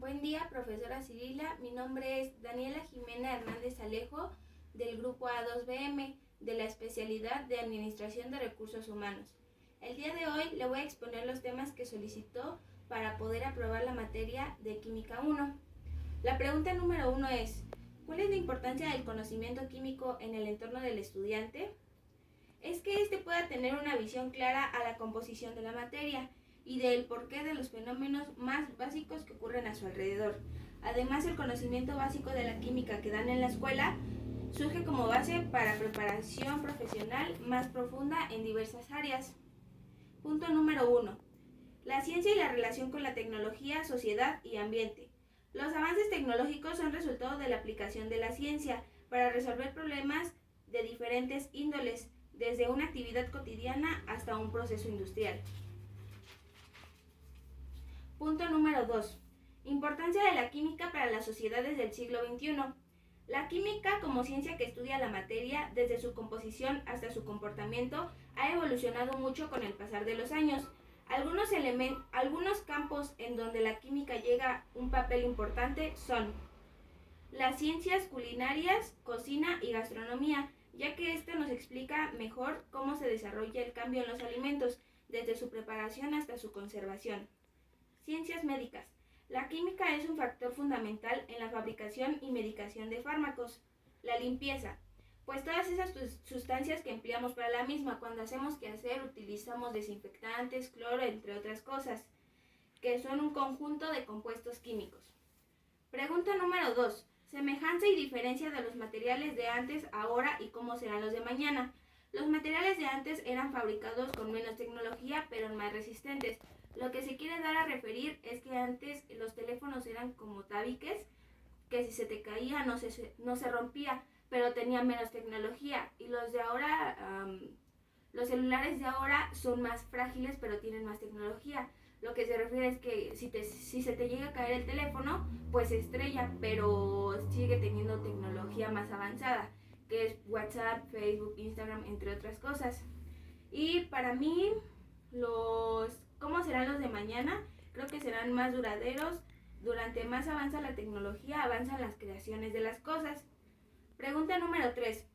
Buen día, profesora Cirila. Mi nombre es Daniela Jimena Hernández Alejo, del grupo A2BM, de la especialidad de Administración de Recursos Humanos. El día de hoy le voy a exponer los temas que solicitó para poder aprobar la materia de Química 1. La pregunta número 1 es: ¿cuál es la importancia del conocimiento químico en el entorno del estudiante? Es que éste pueda tener una visión clara a la composición de la materia y del porqué de los fenómenos más básicos que ocurren a su alrededor. Además, el conocimiento básico de la química que dan en la escuela surge como base para preparación profesional más profunda en diversas áreas. Punto número 1. La ciencia y la relación con la tecnología, sociedad y ambiente. Los avances tecnológicos son resultado de la aplicación de la ciencia para resolver problemas de diferentes índoles, desde una actividad cotidiana hasta un proceso industrial. Punto número 2. Importancia de la química para las sociedades del siglo XXI. La química, como ciencia que estudia la materia desde su composición hasta su comportamiento, ha evolucionado mucho con el pasar de los años. Algunos campos en donde la química llega un papel importante son las ciencias culinarias, cocina y gastronomía, ya que esto nos explica mejor cómo se desarrolla el cambio en los alimentos, desde su preparación hasta su conservación. Ciencias médicas. La química es un factor fundamental en la fabricación y medicación de fármacos. La limpieza. Pues todas esas sustancias que empleamos para la misma, cuando hacemos quehacer utilizamos desinfectantes, cloro, entre otras cosas, que son un conjunto de compuestos químicos. Pregunta número 2. Semejanza y diferencia de los materiales de antes, ahora y cómo serán los de mañana. Los materiales de antes eran fabricados con menos tecnología, pero más resistentes. Lo que se quiere dar a referir es que antes los teléfonos eran como tabiques, que si se te caía no se rompía, pero tenían menos tecnología. Y los de ahora, los celulares de ahora son más frágiles, pero tienen más tecnología. Lo que se refiere es que si se te llega a caer el teléfono, pues se estrella, pero sigue teniendo tecnología más avanzada, que es WhatsApp, Facebook, Instagram, entre otras cosas. Y para mí, ¿cómo serán los de mañana? Creo que serán más duraderos. Durante más avanza la tecnología, avanzan las creaciones de las cosas. Pregunta número 3.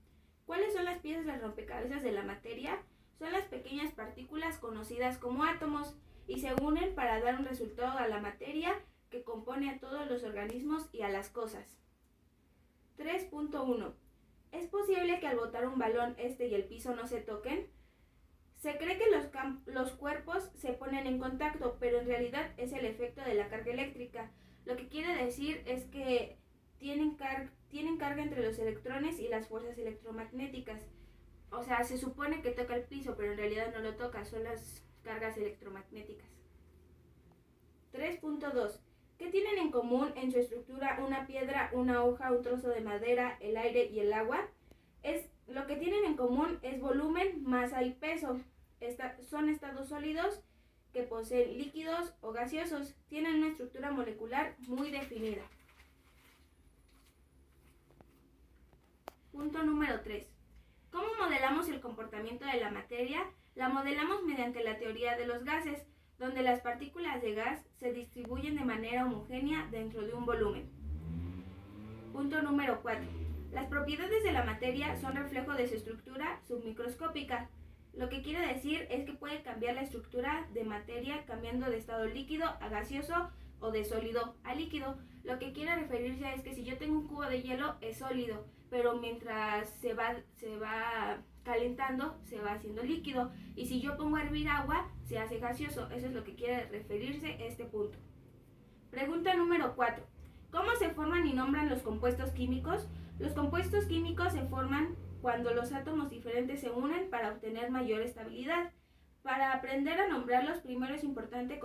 ¿Cuáles son las piezas del rompecabezas de la materia? Son las pequeñas partículas conocidas como átomos, y se unen para dar un resultado a la materia que compone a todos los organismos y a las cosas. 3.1. ¿Es posible que al botar un balón y el piso no se toquen? Se cree que los cuerpos se ponen en contacto, pero en realidad es el efecto de la carga eléctrica. Lo que quiere decir es que tienen carga entre los electrones y las fuerzas electromagnéticas. O sea, se supone que toca el piso, pero en realidad no lo toca, son las cargas electromagnéticas. 3.2. ¿Qué tienen en común en su estructura una piedra, una hoja, un trozo de madera, el aire y el agua? Lo que tienen en común es volumen, masa y peso. Son estados sólidos que poseen líquidos o gaseosos. Tienen una estructura molecular muy definida. Punto número 3. ¿Cómo modelamos el comportamiento de la materia? La modelamos mediante la teoría de los gases, donde las partículas de gas se distribuyen de manera homogénea dentro de un volumen. Punto número 4. Las propiedades de la materia son reflejo de su estructura submicroscópica. Lo que quiere decir es que puede cambiar la estructura de materia cambiando de estado líquido a gaseoso o de sólido a líquido. Lo que quiere referirse es que si yo tengo un cubo de hielo es sólido, pero mientras se va calentando se va haciendo líquido, y si yo pongo a hervir agua se hace gaseoso. Eso es lo que quiere referirse este punto. Pregunta número 4. ¿Cómo se forman y nombran los compuestos químicos? Los compuestos químicos se forman cuando los átomos diferentes se unen para obtener mayor estabilidad. Para aprender a nombrarlos, primero es importante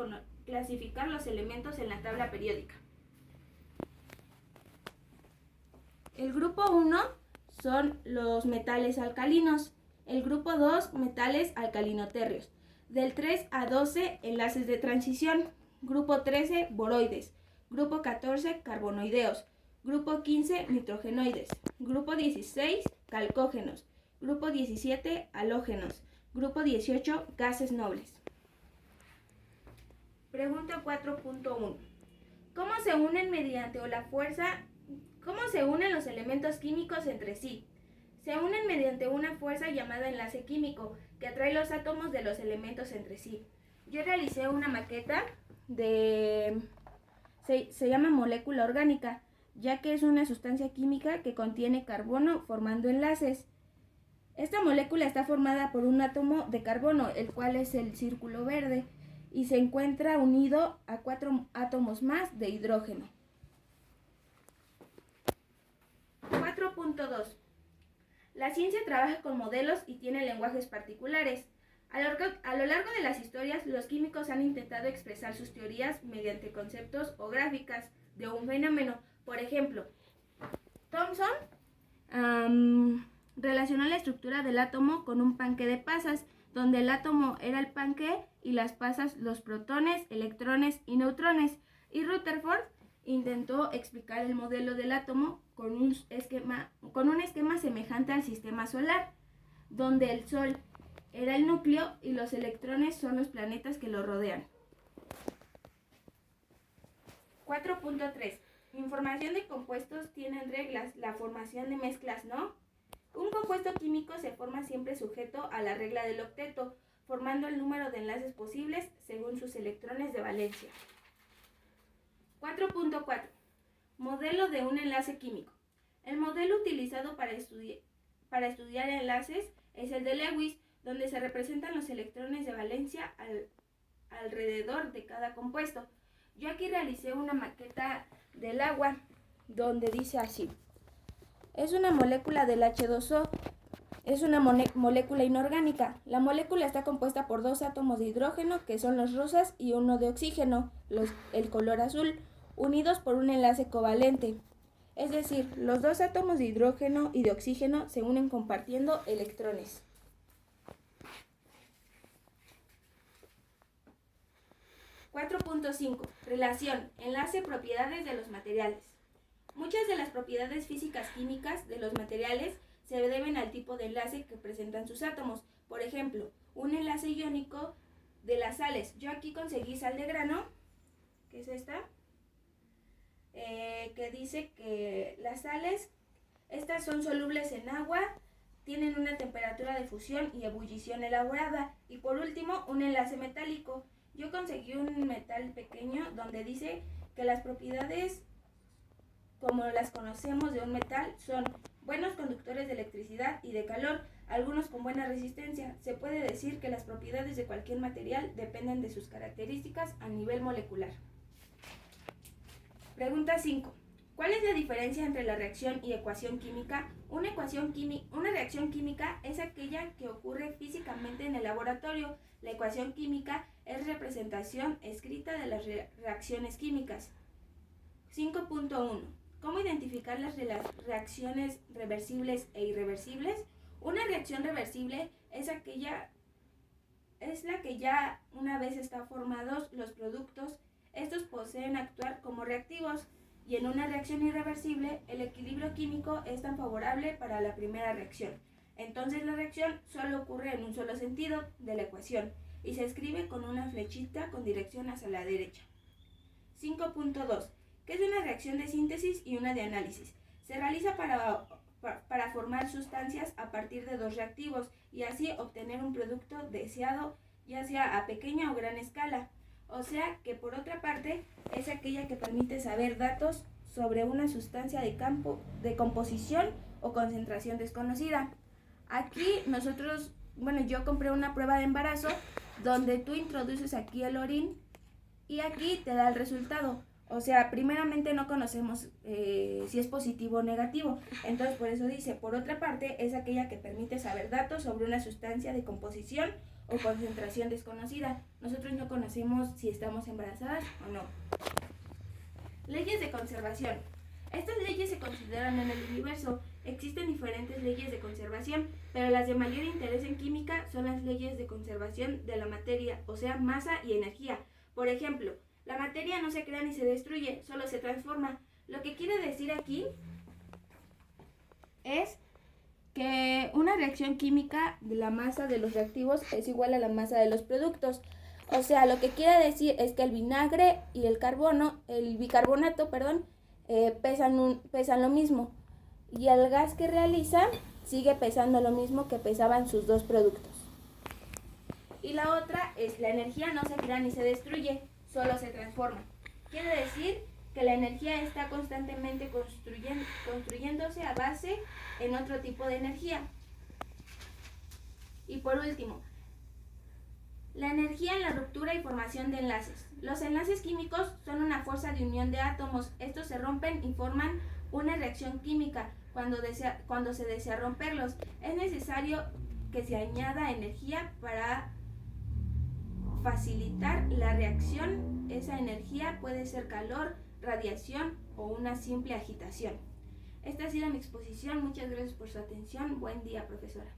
clasificar los elementos en la tabla periódica. El grupo 1 son los metales alcalinos. El grupo 2, metales alcalinotérreos. Del 3 a 12, enlaces de transición. Grupo 13, boroides. Grupo 14, carbonoideos. Grupo 15, nitrogenoides. Grupo 16, calcógenos. Grupo 17, halógenos. Grupo 18, gases nobles. Pregunta 4.1. ¿Cómo se unen mediante la fuerza? ¿Cómo se unen los elementos químicos entre sí? Se unen mediante una fuerza llamada enlace químico, que atrae los átomos de los elementos entre sí. Yo realicé una maqueta se llama molécula orgánica, ya que es una sustancia química que contiene carbono formando enlaces. Esta molécula está formada por un átomo de carbono, el cual es el círculo verde, y se encuentra unido a 4 átomos más de hidrógeno. 4.2. La ciencia trabaja con modelos y tiene lenguajes particulares. A lo largo de las historias, los químicos han intentado expresar sus teorías mediante conceptos o gráficas de un fenómeno. Por ejemplo, Thomson relacionó la estructura del átomo con un panque de pasas, donde el átomo era el panque y las pasas los protones, electrones y neutrones. Y Rutherford intentó explicar el modelo del átomo con un esquema semejante al sistema solar, donde el Sol era el núcleo y los electrones son los planetas que lo rodean. 4.3. Información de compuestos tienen reglas, la formación de mezclas no. Un compuesto químico se forma siempre sujeto a la regla del octeto, formando el número de enlaces posibles según sus electrones de valencia. 4.4. Modelo de un enlace químico. El modelo utilizado para estudiar enlaces es el de Lewis, donde se representan los electrones de valencia alrededor de cada compuesto. Yo aquí realicé una maqueta del agua, donde dice así: es una molécula del H2O, es una molécula inorgánica. La molécula está compuesta por 2 átomos de hidrógeno, que son los rosas, y uno de oxígeno, el color azul, unidos por un enlace covalente. Es decir, los 2 átomos de hidrógeno y de oxígeno se unen compartiendo electrones. 4.5. Relación, enlace, propiedades de los materiales. Muchas de las propiedades físicas químicas de los materiales se deben al tipo de enlace que presentan sus átomos. Por ejemplo, un enlace iónico de las sales. Yo aquí conseguí sal de grano, que es esta, que dice que las sales, estas son solubles en agua, tienen una temperatura de fusión y ebullición elaborada. Y por último, un enlace metálico. Yo conseguí un metal pequeño donde dice que las propiedades, como las conocemos de un metal, son buenos conductores de electricidad y de calor, algunos con buena resistencia. Se puede decir que las propiedades de cualquier material dependen de sus características a nivel molecular. Pregunta 5. ¿Cuál es la diferencia entre la reacción y ecuación química? Una reacción química es aquella que ocurre físicamente en el laboratorio. La ecuación química es representación escrita de las reacciones químicas. 5.1. ¿Cómo identificar las reacciones reversibles e irreversibles? Una reacción reversible es la que ya una vez están formados los productos, estos poseen actuar como reactivos, y en una reacción irreversible el equilibrio químico es tan favorable para la primera reacción. Entonces la reacción solo ocurre en un solo sentido de la ecuación y se escribe con una flechita con dirección hacia la derecha. 5.2. ¿Qué es una reacción de síntesis y una de análisis? Se realiza para formar sustancias a partir de 2 reactivos y así obtener un producto deseado, ya sea a pequeña o gran escala. O sea que por otra parte es aquella que permite saber datos sobre una sustancia de composición o concentración desconocida. Aquí yo compré una prueba de embarazo donde tú introduces aquí el orín y aquí te da el resultado. O sea, primeramente no conocemos si es positivo o negativo. Entonces por eso dice, por otra parte es aquella que permite saber datos sobre una sustancia de composición o concentración desconocida. Nosotros no conocemos si estamos embarazadas o no. Leyes de conservación. Estas leyes se consideran en el universo. Existen diferentes leyes de conservación, pero las de mayor interés en química son las leyes de conservación de la materia, o sea, masa y energía. Por ejemplo, la materia no se crea ni se destruye, solo se transforma. Lo que quiere decir aquí es que una reacción química de la masa de los reactivos es igual a la masa de los productos. O sea, lo que quiere decir es que el vinagre y el bicarbonato, pesan lo mismo. Y el gas que realiza sigue pesando lo mismo que pesaban sus dos productos. Y la otra es la energía no se crea ni se destruye, solo se transforma. Quiere decir que la energía está constantemente construyéndose a base en otro tipo de energía. Y por último, la energía en la ruptura y formación de enlaces. Los enlaces químicos son una fuerza de unión de átomos. Estos se rompen y forman una reacción química. Cuando se desea romperlos, es necesario que se añada energía para facilitar la reacción. Esa energía puede ser calor, radiación o una simple agitación. Esta ha sido mi exposición. Muchas gracias por su atención. Buen día, profesora.